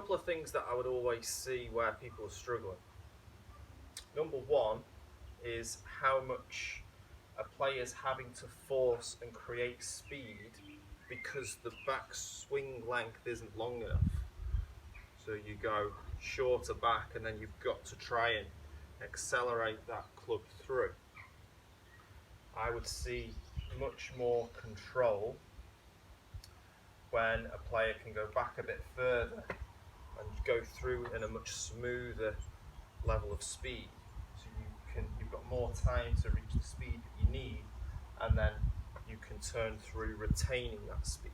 couple of things that I would always see where people are struggling. Number one is how much a player's having to force and create speed because the back swing length isn't long enough. So you go shorter back and then you've got to try and accelerate that club through. I would see much more control when a player can go back a bit further and go through in a much smoother level of speed. So you've got more time to reach the speed that you need, and then you can turn through retaining that speed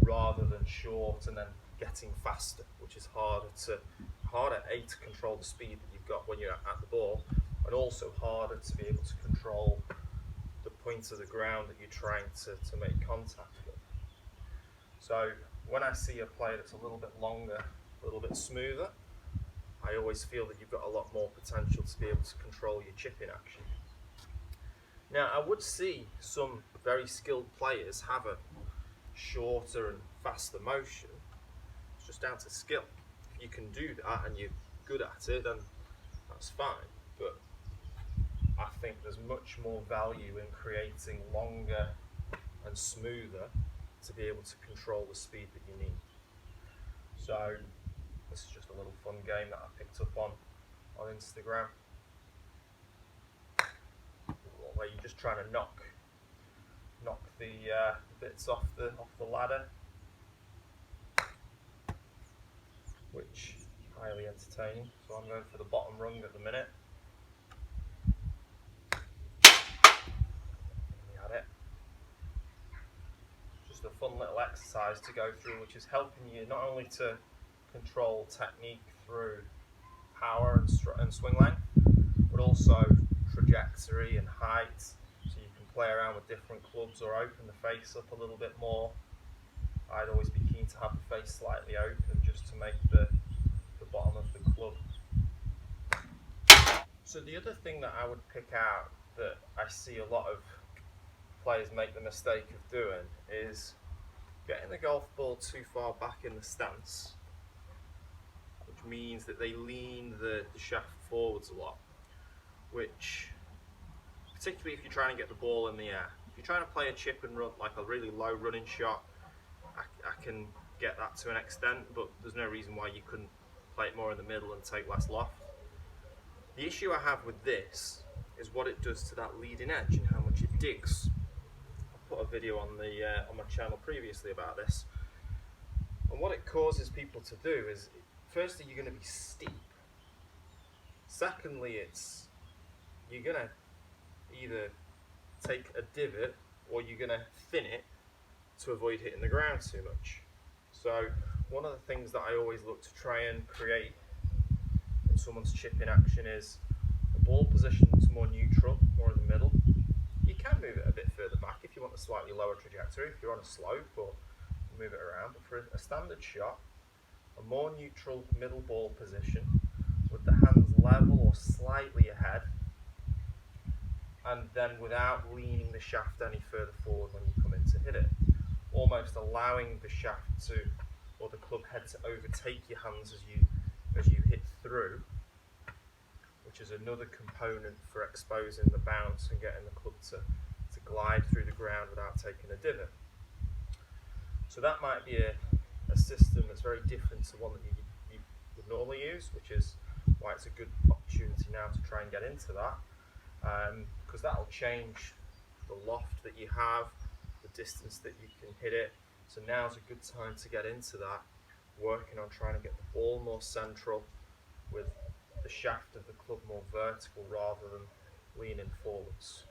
rather than short and then getting faster, which is harder to control the speed that you've got when you're at the ball, and also harder to be able to control the point of the ground that you're trying to make contact with. So when I see a player that's a little bit longer, a little bit smoother, I always feel that you've got a lot more potential to be able to control your chipping action. Now, I would see some very skilled players have a shorter and faster motion. It's just down to skill. If you can do that and you're good at it, then that's fine. But I think there's much more value in creating longer and smoother to be able to control the speed that you need. So this is just a little fun game that I picked up on Instagram, where you're just trying to knock the bits off the ladder, which is highly entertaining. So I'm going for the bottom rung at the minute. We had it. Just a fun little exercise to go through, which is helping you not only to control technique through power and swing length, but also trajectory and height, so you can play around with different clubs or open the face up a little bit more. I'd always be keen to have the face slightly open just to make the bottom of the club. So the other thing that I would pick out that I see a lot of players make the mistake of doing is getting the golf ball too far back in the stance, which means that they lean the shaft forwards a lot, which, particularly if you're trying to get the ball in the air, if you're trying to play a chip and run, like a really low running shot, I can get that to an extent, but there's no reason why you couldn't play it more in the middle and take less loft. The issue I have with this is what it does to that leading edge and how much it digs. I put a video on my channel previously about this, and what it causes people to do is, firstly, you're going to be steep. Secondly, you're going to either take a divot or you're going to thin it to avoid hitting the ground too much. So one of the things that I always look to try and create in someone's chipping action is a ball position that's more neutral, more in the middle. You can move it a bit further back if you want a slightly lower trajectory, if you're on a slope, or move it around. But for a standard shot, a more neutral middle ball position with the hands level or slightly ahead, and then without leaning the shaft any further forward when you come in to hit it, almost allowing the shaft to, or the club head to overtake your hands as you hit through, which is another component for exposing the bounce and getting the club to glide through the ground without taking a divot. So that might be a system that's very different to one that you would normally use, which is why it's a good opportunity now to try and get into that, because that'll change the loft that you have, the distance that you can hit it. So now's a good time to get into that, working on trying to get the ball more central with the shaft of the club more vertical rather than leaning forwards.